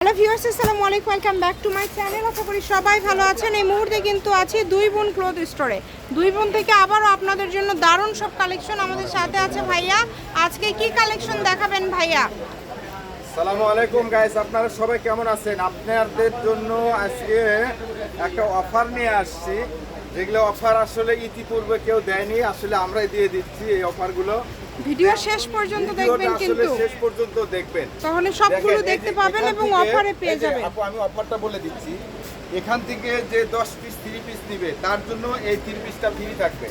Hello viewers, আসসালামু আলাইকুম, welcome back to my channel. আশা করি সবাই ভালো আছেন। এই মুহূর্তে কিন্তু আছি দুই বোন ক্লথ স্টোরে। দুই বোন থেকে আবারও আপনাদের জন্য দারুণ সব কালেকশন। আমাদের সাথে আছে ভাইয়া। আজকে কি কালেকশন দেখাবেন ভাইয়া? আসসালামু আলাইকুম গাইস, আপনারা সবাই কেমন আছেন? আপনাদের জন্য আজকে একটা অফার নিয়ে আসছি, যেগুলো অফার আসলে ইতিপূর্বে কেউ দেয়নি, আসলে আমরাই দিয়ে দিচ্ছি এই অফারগুলো। ভিডিও শেষ পর্যন্ত দেখবেন, কিন্তু শেষ পর্যন্ত দেখবেন, তাহলে সবগুলো দেখতে পাবেন এবং অফারে পেয়ে যাবেন। আপু আমি অফারটা বলে দিচ্ছি, এখান থেকে যে 10 পিস 3 পিস নিবে তার জন্য এই 3 পিসটা ফ্রি থাকবে।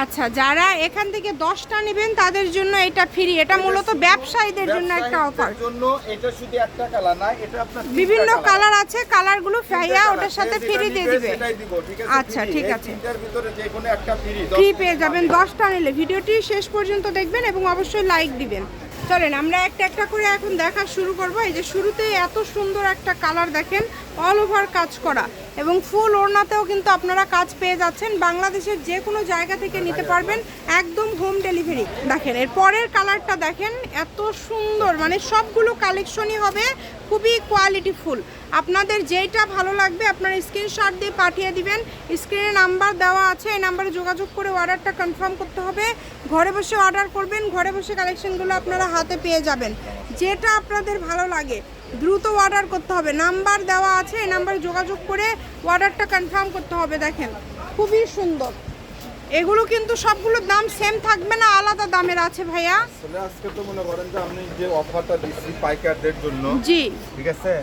আচ্ছা, যারা এখান থেকে 10টা নেবেন তাদের জন্য এটা ফ্রি। এটা মূলত ব্যবসায়ীদের জন্য একটা অফার। জন্য এটা শুধু একটা কালার না, এটা আপনার বিভিন্ন কালার আছে, কালারগুলো ভাইয়া ওটার সাথে ফ্রি দিয়ে দিবে। সেটাই দিব, ঠিক আছে? আচ্ছা, ঠিক আছে, তিনটার ভিতরে যে কোনো একটা ফ্রি পেয়ে যাবেন 10টা নিলে। ভিডিওটি শেষ পর্যন্ত দেখবেন এবং অবশ্যই লাইক দিবেন। চলেন আমরা একটা একটা করে এখন দেখা শুরু করব। এই যে শুরুতেই এত সুন্দর একটা কালার দেখেন, অল ওভার কাজ করা এবং ফুল ওড়নাতেও কিন্তু আপনারা কাজ পেয়ে যাচ্ছেন। বাংলাদেশের যে কোনো জায়গা থেকে নিতে পারবেন, একদম হোম ডেলিভারি। দেখেন এর পরের কালারটা দেখেন, এত সুন্দর, মানে সবগুলো কালেকশনই হবে খুবই কোয়ালিটিফুল। আপনাদের যেইটা ভালো লাগবে আপনারা স্ক্রিনশট দিয়ে পাঠিয়ে দিবেন। স্ক্রিনে নাম্বার দেওয়া আছে, এই নাম্বারে যোগাযোগ করে অর্ডারটা কনফার্ম করতে হবে। ঘরে বসে অর্ডার করবেন, ঘরে বসে কালেকশনগুলো আপনারা হাতে পেয়ে যাবেন। যেটা আপনাদের ভালো লাগে দ্রুত অর্ডার করতে হবে। নাম্বার দেওয়া আছে, এই নাম্বারে যোগাযোগ করে অর্ডারটা কনফার্ম করতে হবে। দেখেন খুবই সুন্দর। এগুলো কিন্তু সবগুলোর দাম সেম থাকবে না, আলাদা দামের আছে ভাইয়া। আসলে আজকে তো মনে করেন যে আমি যে অফারটা দিচ্ছি পাইকারদের জন্য, জি ঠিক আছে,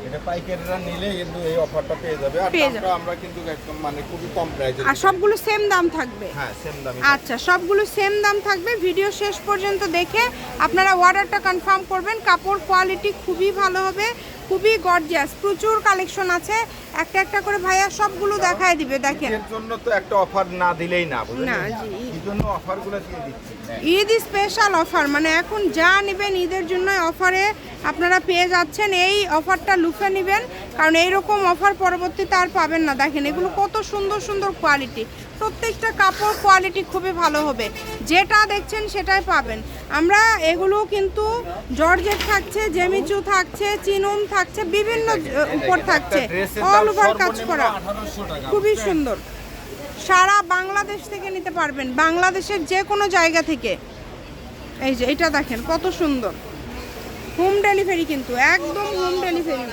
এটা পাইকাররা নিলে কিন্তু এই অফারটা পেয়ে যাবে। আর দামটা আমরা কিন্তু একদম মানে খুবই কম প্রাইসে, আর সবগুলো সেম দাম থাকবে। হ্যাঁ সেম দামে। আচ্ছা, সবগুলো সেম দাম থাকবে। ভিডিও শেষ পর্যন্ত দেখে আপনারা অর্ডারটা কনফার্ম করবেন। কাপড় কোয়ালিটি খুবই ভালো হবে, খুবই গর্জিয়াস। প্রচুর কালেকশন আছে, একটা একটা করে ভাইয়া সবগুলো দেখায় দিবে। দেখেন এর জন্য তো একটা অফার না দিলেই না, বুঝলেন? না জি, এই জন্য অফারগুলো দিয়ে দিচ্ছি। ঈদ স্পেশাল অফার, মানে এখন যা নেবেন ঈদের জন্য অফারে আপনারা পেয়ে যাচ্ছেন। এই অফারটা লুফে নেবেন, কারণ এইরকম অফার পরবর্তীতে আর পাবেন না। দেখেন এগুলো কত সুন্দর সুন্দর কোয়ালিটি, প্রত্যেকটা কাপড় কোয়ালিটি খুবই ভালো হবে। যেটা দেখছেন সেটাই পাবেন। আমরা এগুলো কিন্তু জর্জেট থাকছে, জেমিচু থাকছে, চিনন থাকছে, বিভিন্ন উপর থাকছে, অল ওভার কাজ করা, খুবই সুন্দর। সারা বাংলাদেশ থেকে নিতে পারবেন, বাংলাদেশের যে কোনো জায়গা থেকে। এই যে এটা দেখেন কত সুন্দর, হোম ডেলিভারি, কিন্তু একদম হোম ডেলিভারি।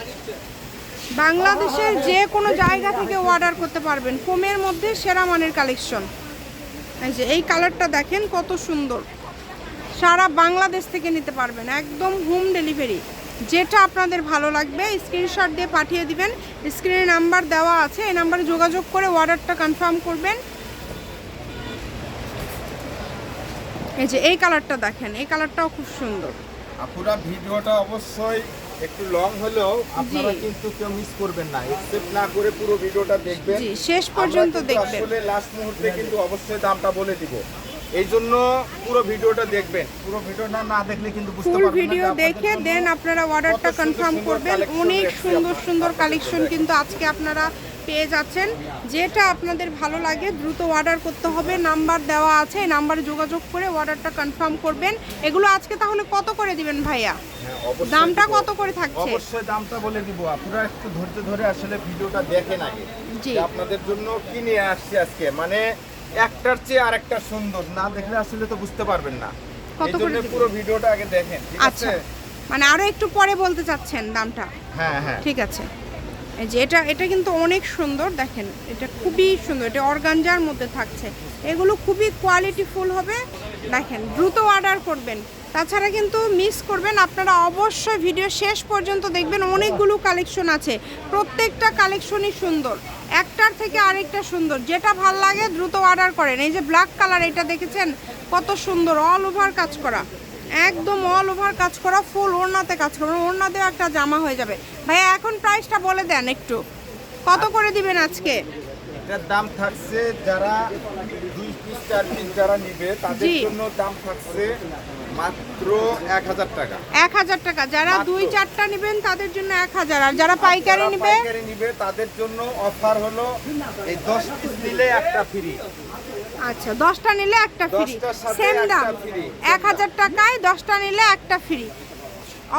বাংলাদেশের যে কোনো জায়গা থেকে অর্ডার করতে পারবেন। ফোমের মধ্যে সেরা মানের কালেকশন। এই যে এই কালারটা দেখেন কত সুন্দর, সারা বাংলাদেশ থেকে নিতে পারবেন, একদম হোম ডেলিভারি। যেটা আপনাদের ভালো লাগবে স্ক্রিনশট দিয়ে পাঠিয়ে দিবেন। স্ক্রিনে নাম্বার দেওয়া আছে, এই নাম্বারে যোগাযোগ করে অর্ডারটা কনফার্ম করবেন। এই যে এই কালারটা দেখেন, এই কালারটাও খুব সুন্দর। পুরো ভিডিওটা অবশ্যই একটু লং হলেও আপনারা কিন্তু কেউ মিস করবেন না, এক্সেপ্ট না করে পুরো ভিডিওটা দেখবেন, জি শেষ পর্যন্ত দেখবেন। আসলে লাস্ট মুহূর্তে কিন্তু অবশ্যই দামটা বলে দিব, এই জন্য পুরো ভিডিওটা দেখবেন। পুরো ভিডিওটা না দেখলে কিন্তু বুঝতে পারবেন না। ফুল ভিডিও দেখে দেন আপনারা অর্ডারটা কনফার্ম করবেন। অনেক সুন্দর সুন্দর কালেকশন কিন্তু আজকে আপনারা পেয়ে যাচ্ছেন। যেটা আপনাদের ভালো লাগে দ্রুত অর্ডার করতে হবে। নাম্বার দেওয়া আছে, এই নাম্বারে যোগাযোগ করে অর্ডারটা কনফার্ম করবেন। এগুলো আজকে তাহলে কত করে দিবেন ভাইয়া? দামটা কত করে থাকছে? অবশ্যই দামটা বলে দিব, আপনারা একটু ধৈর্য ধরে আসলে ভিডিওটা দেখেন আগে, যে আপনাদের জন্য কি নিয়ে আসছি আজকে। মানে একটার চেয়ে আরেকটা সুন্দর, না দেখলে আসলে তো বুঝতে পারবেন না। কত করে পুরো ভিডিওটা আগে দেখেন, ঠিক আছে? মানে আরো একটু পরে বলতে চাচ্ছেন দামটা? হ্যাঁ হ্যাঁ, ঠিক আছে। এই যে এটা কিন্তু অনেক সুন্দর, দেখেন এটা খুবই সুন্দর। এটা অর্গানজার মধ্যে থাকছে, এগুলো খুবই কোয়ালিটিফুল হবে। দেখেন দ্রুত অর্ডার করবেন, তাছাড়া কিন্তু মিস করবেন। আপনারা অবশ্যই ভিডিও শেষ পর্যন্ত দেখবেন। অনেকগুলো কালেকশন আছে, প্রত্যেকটা কালেকশনই সুন্দর, একটার থেকে আরেকটা সুন্দর। যেটা ভাল লাগে দ্রুত অর্ডার করেন। এই যে ব্ল্যাক কালার, এটা দেখেছেন কত সুন্দর, অল ওভার কাজ করা, একদম অল ওভার কাজ করা, ফুল ওড়নাতে কাজ করা, ওড়নাতেও একটা জামা হয়ে যাবে। ভাইয়া এখন প্রাইসটা বলে দেন একটু, কত করে দিবেন আজকে? এটার দাম থাকছে যারা 2 পিস 4 পিস যারা নিবে তাদের জন্য দাম থাকছে মাত্র 1000 টাকা। 1000 টাকা। যারা 2-4টা নেবেন তাদের জন্য 1000, আর যারা পাইকারি নিবে তাদের জন্য অফার হলো এই 10 পিস নিলে একটা ফ্রি। আচ্ছা, 10টা নিলে একটা ফ্রি, সেম দাম 1000 টাকায় 10টা নিলে একটা ফ্রি।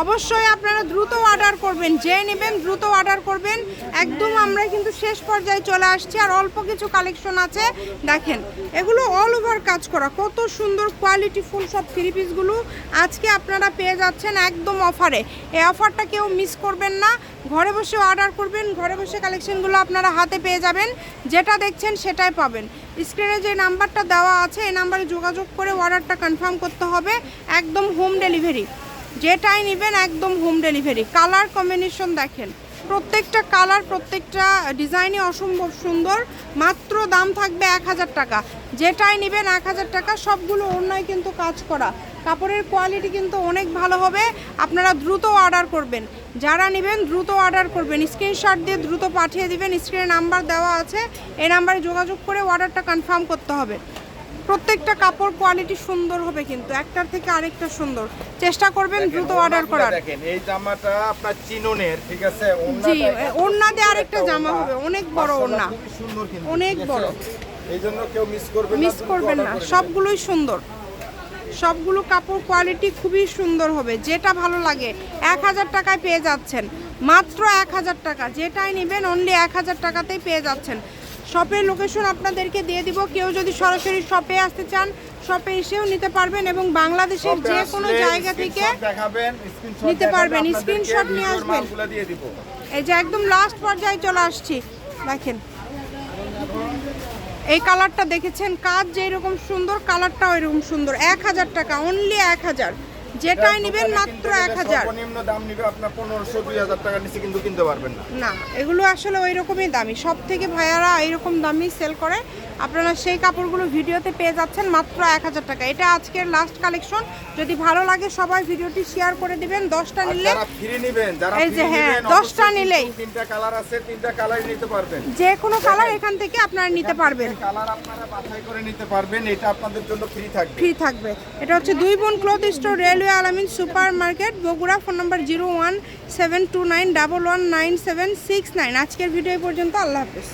অবশ্যই আপনারা দ্রুত অর্ডার করবেন, যে নেবেন দ্রুত অর্ডার করবেন। একদম আমরা কিন্তু শেষ পর্যায়ে চলে আসছি, আর অল্প কিছু কালেকশন আছে। দেখেন এগুলো অল ওভার কাজ করা, কত সুন্দর কোয়ালিটিফুল সব থ্রি পিসগুলো আজকে আপনারা পেয়ে যাচ্ছেন একদম অফারে। এই অফারটা কেউ মিস করবেন না, ঘরে বসে অর্ডার করবেন, ঘরে বসে কালেকশনগুলো আপনারা হাতে পেয়ে যাবেন, যেটা দেখছেন সেটাই পাবেন। স্ক্রিনে যে নাম্বারটা দেওয়া আছে এই নাম্বারে যোগাযোগ করে অর্ডারটা কনফার্ম করতে হবে, একদম হোম ডেলিভারি, যেটাই নেবেন একদম হোম ডেলিভারি। কালার কম্বিনেশন দেখেন, প্রত্যেকটা কালার প্রত্যেকটা ডিজাইনই অসম্ভব সুন্দর। মাত্র দাম থাকবে 1000 টাকা, যেটাই নেবেন 1000 টাকা। সবগুলো ওড়নায় কিন্তু কাজ করা, কাপড়ের কোয়ালিটি কিন্তু অনেক ভালো হবে। আপনারা দ্রুত অর্ডার করবেন, যারা নেবেন দ্রুত অর্ডার করবেন, স্ক্রিনশট দিয়ে দ্রুত পাঠিয়ে দিবেন। স্ক্রিনে নাম্বার দেওয়া আছে, এই নাম্বারে যোগাযোগ করে অর্ডারটা কনফার্ম করতে হবে। প্রত্যেকটা কাপড় কোয়ালিটি সুন্দর হবে, কিন্তু একটার থেকে আরেকটা সুন্দর। চেষ্টা করবেন দ্রুত অর্ডার করার। দেখেন এই জামাটা আপনার চিননের, ঠিক আছে? জি, ওড়না দিয়ে আরেকটা জামা হবে, অনেক বড় ওড়না, খুবই সুন্দর কিন্তু, অনেক ঠিক আছে? বড়। এইজন্য কেউ মিস করবেন না, সবগুলোই সুন্দর, সবগুলো কাপড় কোয়ালিটি খুবই সুন্দর হবে। যেটা ভালো লাগে 1000 টাকায় পেয়ে যাচ্ছেন, মাত্র 1000 টাকা। যেটাই নেবেন অনলি 1000 টাকাতেই পেয়ে যাচ্ছেন। শপের লোকেশন আপনাদেরকে দিয়ে দিব, কেউ যদি সরাসরি শপে আসতে চান শপে এসেও নিতে পারবেন, এবং বাংলাদেশের যে কোনো জায়গা থেকে নিতে পারবেন। স্ক্রিনশট নিয়ে আসবেন। এই যে একদম লাস্ট পর্যায়ে চলে আসছি, দেখেন এই কালারটা দেখেছেন, কাজ যেরকম সুন্দর কালারটাও এরকম সুন্দর। 1000 টাকা, অনলি 1000, যেটাই নেবেন মাত্র 1000। সর্বনিম্ন দাম নিবে আপনার 1500-2000 টাকার নিচে কিন্তু কিনতে পারবেন না। না, এগুলো আসলে ওই রকমই দামি, সব থেকে ভাইয়ারা এইরকম দামি সেল করে। আপনারা সেই কাপড়গুলো ভিডিওতে পেয়ে যাচ্ছেন মাত্র 1000 টাকা। এটা আজকের লাস্ট কালেকশন। যদি ভালো লাগে সবাই ভিডিওটি শেয়ার করে দিবেন। 10টা নিলে যারা ফ্রি নেবেন, যারা এই যে হ্যাঁ 10টা নিলেই 3টা কালার আছে, 3টা কালারই নিতে পারবেন। যে কোনো কালার এখান থেকে আপনারা নিতে পারবেন, কালার আপনারা বাছাই করে নিতে পারবেন। এটা আপনাদের জন্য ফ্রি থাকবে। ফ্রি থাকবে। এটা হচ্ছে 2 বোন ক্লথ স্টোর, রেলওয়ে আলামিন super market, Bogura. Phone number 017291197669। আজকের ভিডিও পর্যন্ত, আল্লাহ হাফেজ।